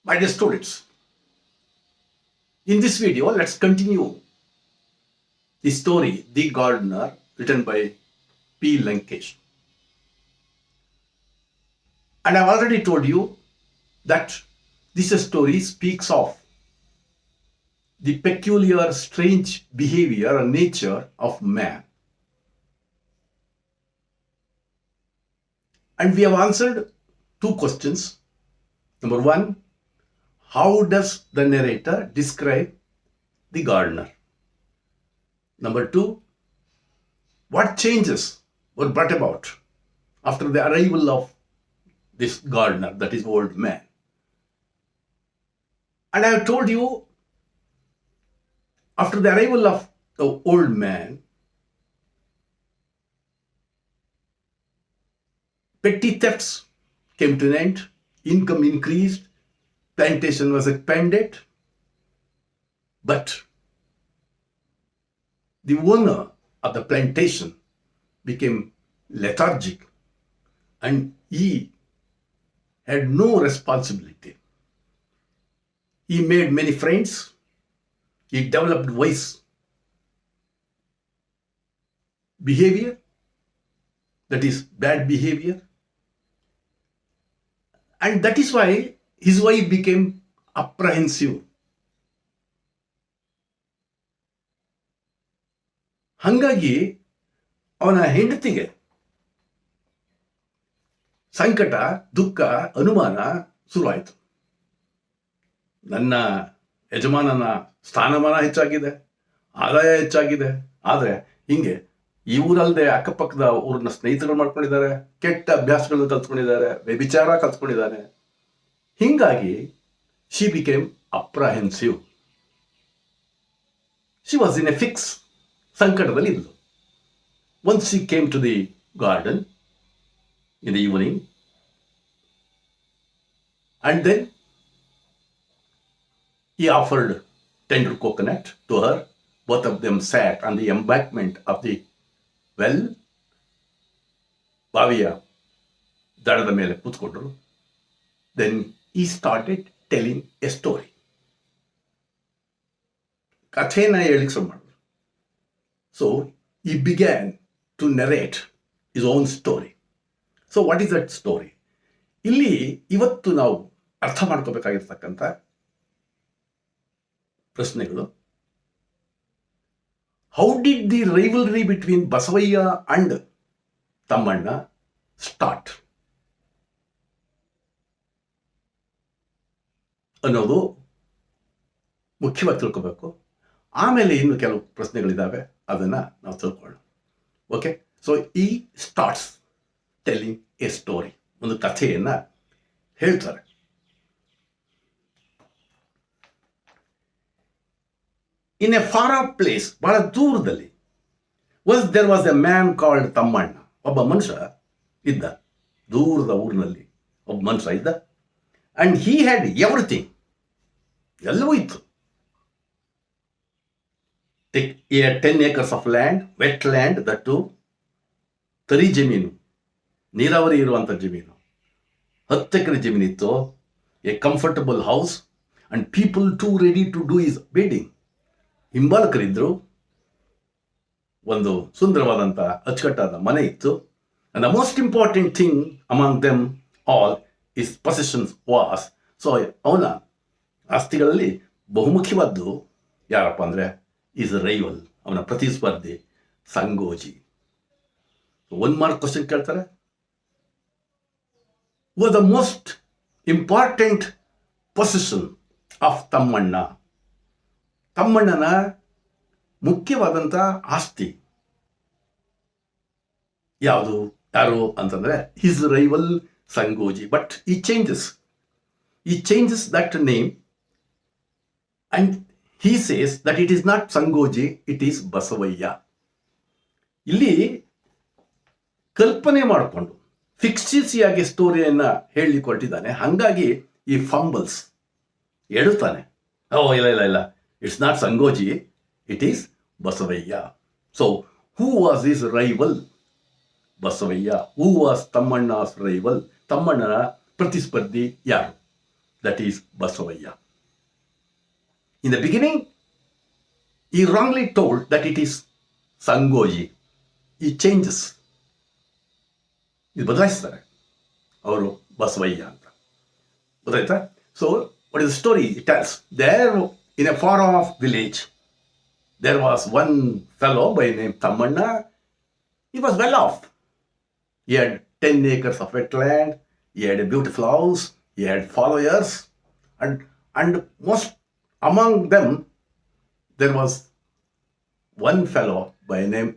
My dear students, in this video, let's continue the story, The Gardener, written by P Lankesh. And I've already told you that this story speaks of the peculiar, strange behavior and nature of man. And we have answered two questions. Number one, how does the narrator describe the gardener? Number two, what changes were brought about after the arrival of this gardener, that is old man? And I have told you, after the arrival of the old man, petty thefts came to an end, income increased, plantation was expanded, but the owner of the plantation became lethargic and he had no responsibility. He made many friends, he developed wise behavior, that is bad behavior, and that is why his wife became apprehensive. ಹಾಗಾಗಿ ಅವನ ಹೆಂಡತಿಗೆ ಸಂಕಟ, ದುಃಖ, ಅನುಮಾನ ಶುರುವಾಯಿತು. ನನ್ನ ಯಜಮಾನನ ಸ್ಥಾನಮಾನ ಹೆಚ್ಚಾಗಿದೆ, ಆದಾಯ ಹೆಚ್ಚಾಗಿದೆ, ಆದರೆ ಹಿಂಗೆ ಈ ಊರಲ್ಲದೆ ಅಕ್ಕಪಕ್ಕದ ಊರನ್ನ ಸ್ನೇಹಿತರು ಮಾಡ್ಕೊಂಡಿದ್ದಾರೆ, ಕೆಟ್ಟ ಅಭ್ಯಾಸಗಳನ್ನ ಕಲ್ತ್ಕೊಂಡಿದ್ದಾರೆ, ವ್ಯಭಿಚಾರ ಕಲ್ತ್ಕೊಂಡಿದ್ದಾರೆ. ಹಿಂಗಾಗಿ she became apprehensive. She was in a fix, ಸಂಕಟದಲ್ಲಿ ಇದ್ಲು. Once she came to the garden in the evening, and then he offered tender coconut to her. Both of them sat on the embankment of the well. ಬಾವಿಯ ದಡದ ಮೇಲೆ ಕೂತ್ಕೊಂಡ್ರು. Then he started telling a story. ಕಥೆನ ಹೇಳಿಕ್ ಶುರು ಮಾಡಿದ್ರು. So he began to narrate his own story. So what is that story? ಇಲ್ಲಿ ಇವತ್ತು ನಾವು ಅರ್ಥ ಮಾಡ್ಕೋಬೇಕಾಗಿರ್ತಕ್ಕಂಥ ಪ್ರಶ್ನೆಗಳು: how did the rivalry between Basavayya and Thammanna start ಅನ್ನೋದು ಮುಖ್ಯವಾಗಿ ತಿಳ್ಕೋಬೇಕು. ಆಮೇಲೆ ಇನ್ನು ಕೆಲವು ಪ್ರಶ್ನೆಗಳಿದ್ದಾವೆ, ಅದನ್ನ ನಾವು ತಿಳ್ಕೊಳ್ಳೋಣ. ಓಕೆ, ಸೊ ಈ ಸ್ಟಾರ್ಟ್ಸ್ ಟೆಲ್ಲಿಂಗ್ ಎ ಸ್ಟೋರಿ, ಒಂದು ಕಥೆಯನ್ನ ಹೇಳ್ತಾರೆ. In a far off place, ಬಹಳ ದೂರದಲ್ಲಿ, there was a man called Thammanna. ಒಬ್ಬ ಮನುಷ್ಯ ಇದ್ದ, ದೂರದ ಊರಿನಲ್ಲಿ ಒಬ್ಬ ಮನುಷ್ಯ ಇದ್ದ. ಅಂಡ್ ಹಿ ಹ್ಯಾಡ್ ಎವ್ರಿಥಿಂಗ್, ಎಲ್ಲವೂ ಇತ್ತು. 10 acres of land, wet land, that too, ತರಿ ಜಮೀನು, ನೀರಾವರಿ ಇರುವಂಥ ಜಮೀನು, 10 ಎಕರೆ ಜಮೀನಿತ್ತು. A comfortable house and people to ready to do his bidding. ಹಿಂಬಾಲಕರಿದ್ರು, ಒಂದು ಸುಂದರವಾದಂಥ ಅಚ್ಚುಕಟ್ಟಾದ ಮನೆ ಇತ್ತು. And the most important thing among them all his possessions was. So ಅವನ ಆಸ್ತಿಗಳಲ್ಲಿ ಬಹುಮುಖ್ಯವಾದ್ದು ಯಾರಪ್ಪ ಅಂದರೆ ಈಸ್ ರೈವಲ್, ಅವನ ಪ್ರತಿಸ್ಪರ್ಧಿ ಸಂಗೋಜಿ. 1 ಮಾರ್ಕ್ ಕ್ವಶನ್ ಕೇಳ್ತಾರೆ. Was the most important position of Tammanna. ತಮ್ಮಣ್ಣನ ಮುಖ್ಯವಾದಂಥ ಆಸ್ತಿ ಯಾವುದು, ಯಾರು ಅಂತಂದ್ರೆ ಹಿಸ್ ರೈವಲ್ ಸಂಗೋಜಿ. ಬಟ್ ಈ changes that name and he says that it is not ಸಂಗೋಜಿ, it is Basavayya. ಇಲ್ಲಿ ಕಲ್ಪನೆ ಮಾಡಿಕೊಂಡು ಫಿಕ್ಸಿಸಿಯಾಗಿ ಸ್ಟೋರಿಯನ್ನ ಹೇಳಲಿಕ್ಕೆ ಹೊರಟಿದ್ದಾನೆ. ಹಾಗಾಗಿ ಈ ಫಂಬಲ್ಸ್ ಎಡುತ್ತಾನೆ. ಇಲ್ಲ, ಇಟ್ಸ್ ನಾಟ್ ಸಂಗೋಜಿ, it is Basavaiah. So who was his rival? Basavaiah. Who was Thammanna's rival? ತಮ್ಮಣ್ಣನ ಪ್ರತಿಸ್ಪರ್ಧಿ ಯಾರು? that is Basavaya. In the beginning, he wrongly told that it is Sangoji. He changes. ಇದು ಬದಲಾಯಿಸ್ತಾರೆ ಅವರು ಬಸವಯ್ಯ ಅಂತ ಗೊತ್ತಾಯ್ತಾ. So what is the story it tells there in a far off village there was one fellow by name Thammanna. He was well off. He had 10 acres of wetland, he had a beautiful house, he had followers, and most among them there was one fellow by name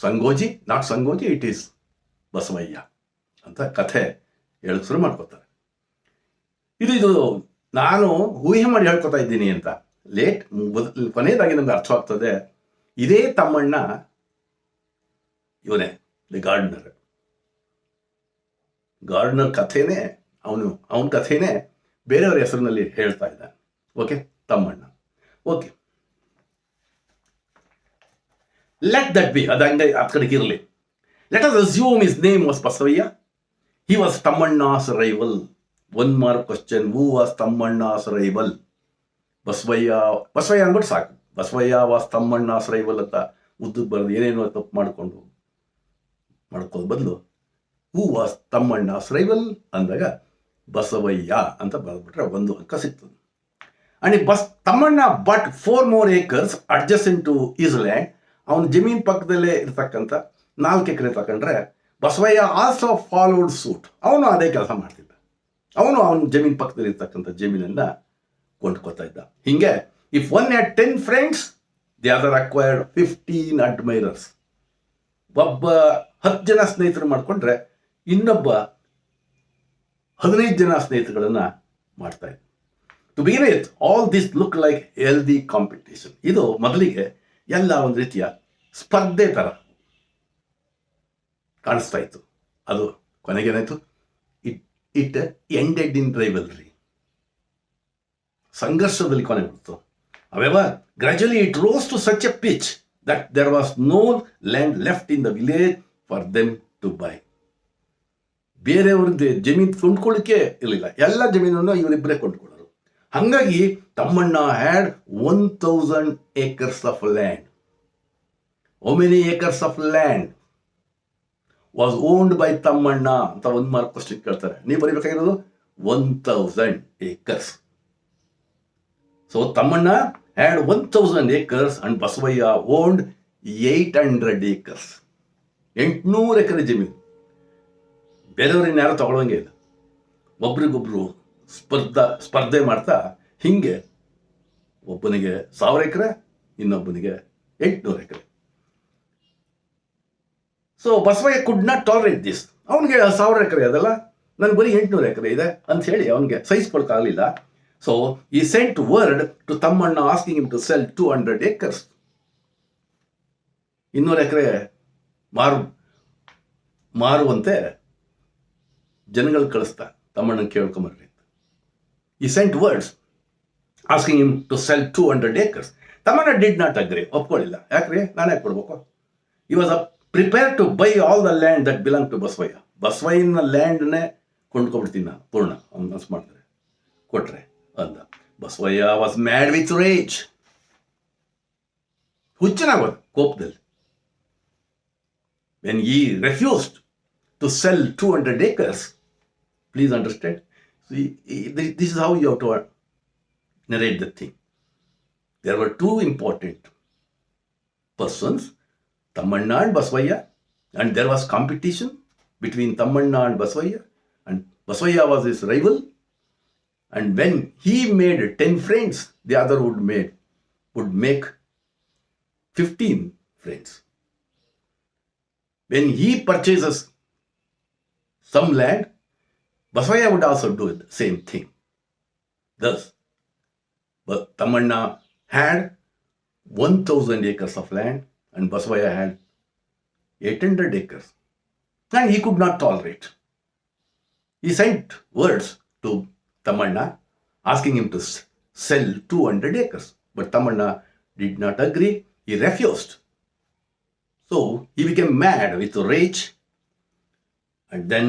Sangoji, not Sangoji, it is Basavaya ಅಂತ ಕಥೆ ಹೇಳಕ್ ಶುರು ಮಾಡ್ಕೋತಾರೆ. ಇದು ನಾನು ಊಹೆ ಮಾಡಿ ಹೇಳ್ಕೊತಾ ಇದ್ದೀನಿ ಅಂತ ಕೊನೆಯದಾಗಿ ನಮ್ಗೆ ಅರ್ಥವಾಗ್ತದೆ. ಇದೇ ತಮ್ಮಣ್ಣ ಇವನೇ ದಿ ಗಾರ್ಡನರ್ ಕಥೆನೇ ಅವನ ಕಥೆನೇ ಬೇರೆಯವರ ಹೆಸರಿನಲ್ಲಿ ಹೇಳ್ತಾ ಇದ್ದಾನೆ. Okay, Thammanna. Okay, let that be, ಅದಂಗೆ ಆ ಕಡೆಗೆ ಇರಲಿ. Let us assume his name was Basavaiah. He was Thammanna's rival. One mark question, who was Thammanna's rival? Basavaiah ಅಂದ್ಬಿಟ್ಟು ಸಾಕು. ಬಸವಯ್ಯ ವಾಸ್ ತಮ್ಮಣ್ಣಾಸ್ ರೈವಲ್ ಅಂತ ಉದ್ದಕ್ಕೆ ಬರೋದು ಏನೇನೋ ತಪ್ಪು ಮಾಡ್ಕೊಳ್ಳೋ ಬದಲು ಹೂ ವಾಸ್ ತಮ್ಮಣ್ಣಾಸ್ ರೈವಲ್ ಅಂದಾಗ ಬಸವಯ್ಯ ಅಂತ ಬರೆದ್ಬಿಟ್ರೆ 1 ಅಂಕ ಸಿಗ್ತದೆ. And Thammanna but 4 more acres adjacent to his land. ಅವನ ಜಮೀನ್ ಪಕ್ಕದಲ್ಲೇ ಇರ್ತಕ್ಕಂಥ 4 ಎಕರೆ ತಗೊಂಡ್ರೆ ಬಸವಯ್ಯ ಆಲ್ಸೋ ಫಾಲೋಡ್ ಸೂಟ್. ಅವನು ಅದೇ ಕೆಲಸ ಮಾಡ್ತಿದ್ದ. ಅವನು ಅವನ ಜಮೀನ್ ಪಕ್ಕದಲ್ಲಿ ಇರ್ತಕ್ಕಂಥ ಜಮೀನನ್ನ ಕೊಂಡ್ಕೊತಾ ಇದ್ದ. ಹಿಂಗೆ if one had 10 friends, the other acquired 15 admirers. ಒಬ್ಬ 10 ಜನ ಸ್ನೇಹಿತರು ಮಾಡಿಕೊಂಡ್ರೆ ಇನ್ನೊಬ್ಬ 15 ಜನ ಸ್ನೇಹಿತರುಗಳನ್ನ ಮಾಡ್ತಾ ಇದ್ದ. To begin with, all this look like healthy competition. ಇದು ಮೊದಲಿಗೆ ಎಲ್ಲ ಒಂದು ರೀತಿಯ ಸ್ಪರ್ಧೆ ಥರ ಕಾಣಿಸ್ತಾ ಇತ್ತು. ಅದು ಕೊನೆಗೇನಾಯಿತು? It ended in rivalry. ಸಂಘರ್ಷದಲ್ಲಿ ಕೊನೆಗೊಳ್ತು. However, gradually it rose to such a pitch that there was no land left in the village for them to buy. ಬೇರೆಯವ್ರದ್ದು ಜಮೀನು ಕೊಂಡ್ಕೊಳ್ಳಿಕ್ಕೆ ಇರಲಿಲ್ಲ. ಎಲ್ಲ ಜಮೀನನ್ನು ಇವರಿಬ್ಬರೇ ಕೊಂಡ್ಕೊಳ್ಳೋರು. ಹಾಗಾಗಿ Thammanna had 1000 acres of land. How many acres of land was owned by Thammanna ಅಂತ 1 mark question ಕೇಳ್ತಾರೆ. ನೀವು ಬರೀಬೇಕಾಗಿರೋದು 1000 acres. ಸೊ Thammanna had 1000 acres and Basavayya owned 800 acres. 800 ಎಕರೆ ಜಮೀನು. ಬೇರೆಯವ್ರನ್ನ ಯಾರು ತಗೊಳ್ಳೋಂಗೆ ಇಲ್ಲ. ಒಬ್ರಿಗೊಬ್ರು ಸ್ಪರ್ಧೆ ಮಾಡ್ತಾ ಹಿಂಗೆ ಒಬ್ಬನಿಗೆ 1000 ಎಕರೆ, ಇನ್ನೊಬ್ಬನಿಗೆ 800 ಎಕರೆ. So Basavaiah could not tolerate this. ಅವನಿಗೆ 1000 ಎಕರೆ ಅದಲ್ಲ, ನನಗೆ ಬರೀ 800 ಎಕರೆ ಇದೆ ಅಂತ ಹೇಳಿ ಅವನಿಗೆ ಸಹಿಸ್ಕೊಳ್ಕಾಗಲಿಲ್ಲ. So he sent word to Thammanna asking him to sell 200 acres. 200 ಎಕರೆ ಮಾರುವಂತೆ ಜನಗಳು ಕಳಿಸ್ತಾ ತಮ್ಮಣ್ಣನ ಕೇಳ್ಕೊಂಬರ್ರಿ. He sent words asking him to sell 200 acres. Thammanna did not agree. ಒಪ್ಕೊಳ್ಳಿಲ್ಲ. ಯಾಕ್ರಿ, ನಾನೇ ಕೊಡ್ಬೇಕು? He was prepared to buy all the land that belonged to Basavayya. ಬಸವಯ್ಯನ ಲ್ಯಾಂಡ್ನೇ ಕೊಂಡ್ಕೊಬಿಡ್ತೀನಿ ನಾನು ಪೂರ್ಣ, ಅವ್ನು ಮನಸ್ಸು ಮಾಡ್ತಾರೆ ಕೊಟ್ರೆ ಅಂದ. ಬಸವಯ್ಯ ವಾಸ್ ಮ್ಯಾಡ್ ವಿತ್ ರೇಜ್. ಹುಚ್ಚನಾಗೋದು ಕೋಪದಲ್ಲಿ. When he refused to sell 200 acres, please understand, this is how you have to narrate the thing. There were 2 important persons, Tammanna and Basavaya, and there was competition between Tammanna and Basavaya, and Basavaya was his rival. And when he made 10 friends, the other would make 15 friends. When he purchases some land, Basavaya would also do the same thing. Thus, Tammanna had 1000 acres of land and Basavaya had 800 acres. And he could not tolerate. He sent words to Tammanna asking him to sell 200 acres. But Tammanna did not agree. He refused. So he became mad with rage. And then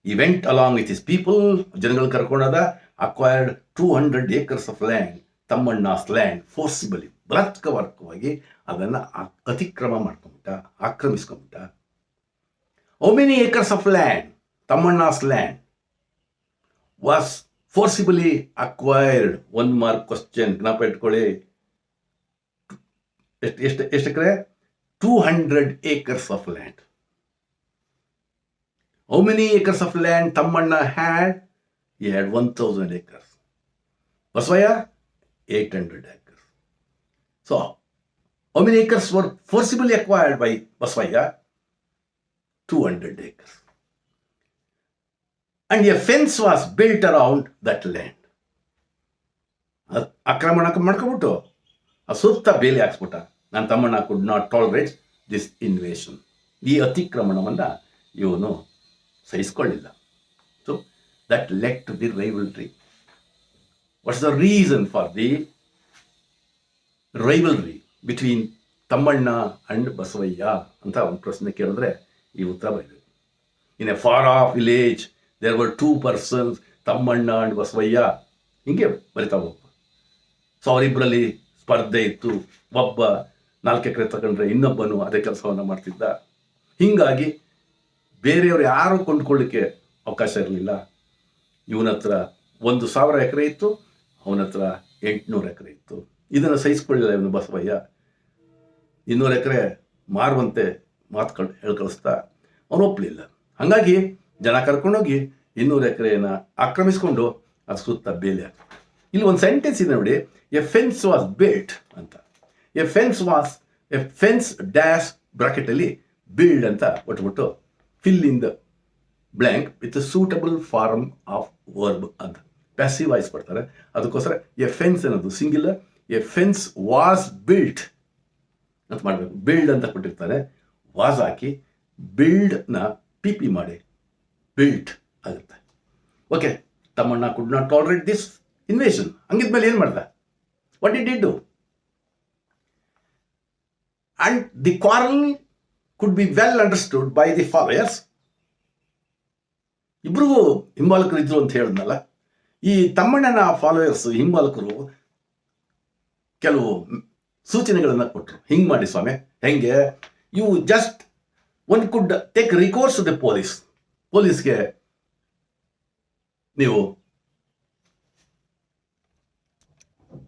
He went along with his people, ಜನಗಳು ಕರ್ಕೊಂಡೋದ, acquired 200 acres of land, ತಮ್ಮಣ್ಣ's land, forcibly, ಬಲಾತ್ಕಾರವಾಗಿ ಅದನ್ನು ಅತಿಕ್ರಮ ಮಾಡ್ಕೊಂಬಿಟ್ಟ, ಆಕ್ರಮಿಸ್ಕೊಂಬಿಟ್ಟ. How many acres of land, ತಮ್ಮಣ್ಣ's land, was forcibly acquired? 1 mark question, ಜ್ಞಾಪ ಇಟ್ಕೊಳ್ಳಿ. ಎಷ್ಟು ಎಕರೆ? 200 acres of land. How many acres of land Tammanna had? He had 1,000 acres. Basavaya, 800 acres. So, how many acres were forcibly acquired by Basavaya? 200 acres. And a fence was built around that land. ಆಕ್ರಮಣ ಮಾಡ್ಕೊಂಬಿಟ್ಟು ಸುತ್ತ ಬೇಲಿ ಹಾಕ್ಸ್ಬಿಟ್ಟ. ನನ್ನ Thammanna could not tolerate this invasion. ಈ ಅತಿಕ್ರಮಣವನ್ನು ಇವನು ಸಹಿಸ್ಕೊಳ್ಳಿಲ್ಲ. So that led to the rivalry. What's the reason for the rivalry between Thammanna and Basavaiah ಅಂತ ಒಂದು ಪ್ರಶ್ನೆ ಕೇಳಿದ್ರೆ ಈ ಉತ್ತರ ಬರ್ತದೆ. In a far off village there were 2 persons, Thammanna and Basavaiah. ಹಿಂಗೆ ಬರಿತಾ ಹೋಗ್ಬೋದು. ಸೊ ಅವರಿಬ್ಬರಲ್ಲಿ ಸ್ಪರ್ಧೆ ಇತ್ತು. ಒಬ್ಬ 4 ಎಕರೆ ತಗೊಂಡ್ರೆ ಇನ್ನೊಬ್ಬನು ಅದೇ ಕೆಲಸವನ್ನು ಮಾಡ್ತಿದ್ದ. ಹೀಗಾಗಿ ಬೇರೆಯವರು ಯಾರು ಕೊಂಡ್ಕೊಳ್ಳಿಕ್ಕೆ ಅವಕಾಶ ಇರಲಿಲ್ಲ. ಇವನ ಹತ್ರ 1,000 ಎಕರೆ ಇತ್ತು, ಅವನ ಹತ್ರ 800 ಎಕರೆ ಇತ್ತು. ಇದನ್ನು ಸಹಿಸ್ಕೊಳ್ಳಿಲ್ಲ ಇವನು ಬಸವಯ್ಯ. 200 ಎಕರೆ ಮಾರುವಂತೆ ಮಾತು ಹೇಳಿ ಕಳಿಸ್ತಾ ಅವನು ಒಪ್ಪಲಿಲ್ಲ. ಹಾಗಾಗಿ ಜನ ಕರ್ಕೊಂಡೋಗಿ 200 ಎಕರೆಯನ್ನು ಆಕ್ರಮಿಸ್ಕೊಂಡು ಅದು ಸುತ್ತ ಬೇಲಿ ಹಾಕ್ತಾರೆ. ಇಲ್ಲಿ ಒಂದು ಸೆಂಟೆನ್ಸ್ ಇದೆ ನೋಡಿ, ಎ ಫೆನ್ಸ್ ವಾಸ್ ಬಿಲ್ಟ್ ಅಂತ. ಎ ಫೆನ್ಸ್ ಡ್ಯಾಶ್ ಬ್ರಾಕೆಟಲ್ಲಿ ಬಿಲ್ಡ್ ಅಂತ ಒಟ್ಬಿಟ್ಟು fill in the blank with suitable form of verb ಅಂತ ಪ್ಯಾಸಿವ್ ವಾಯ್ಸ್ ಬರ್ತಾರೆ. ಅದಕ್ಕೋಸ್ಕರ ಎ ಫೆನ್ಸ್ ಅನ್ನೋದು singular, a fence was built ಅಂತ ಮಾಡಬೇಕು. ಬಿಲ್ಡ್ ಅಂತ ಕೊಟ್ಟಿರ್ತಾರೆ, ವಾಸ್ ಹಾಕಿ ಬಿಲ್ಡ್ನ ಪಿ ಮಾಡಿ ಬಿಲ್ಟ್ ಆಗುತ್ತೆ. Okay, Thammanna could not tolerate this invasion. ಹಂಗಿದ್ಮೇಲೆ ಏನು ಮಾಡ್ದ? What did he do? And the quarrel could be well understood by the followers. ಇಬ್ರಿಗೂ ಹಿಂಬಾಲಕರು ಇದ್ರು ಅಂತ ಹೇಳಿದ್ನಲ್ಲ, ಈ ತಮ್ಮಣ್ಣನ ಫಾಲೋಯರ್ಸ್ ಹಿಂಬಾಲಕರು ಕೆಲವು ಸೂಚನೆಗಳನ್ನು ಕೊಟ್ಟರು. ಹಿಂಗೆ ಮಾಡಿ ಸ್ವಾಮಿ, ಹೆಂಗೆ? You just could take recourse to the ಪೊಲೀಸ್ಗೆ ನೀವು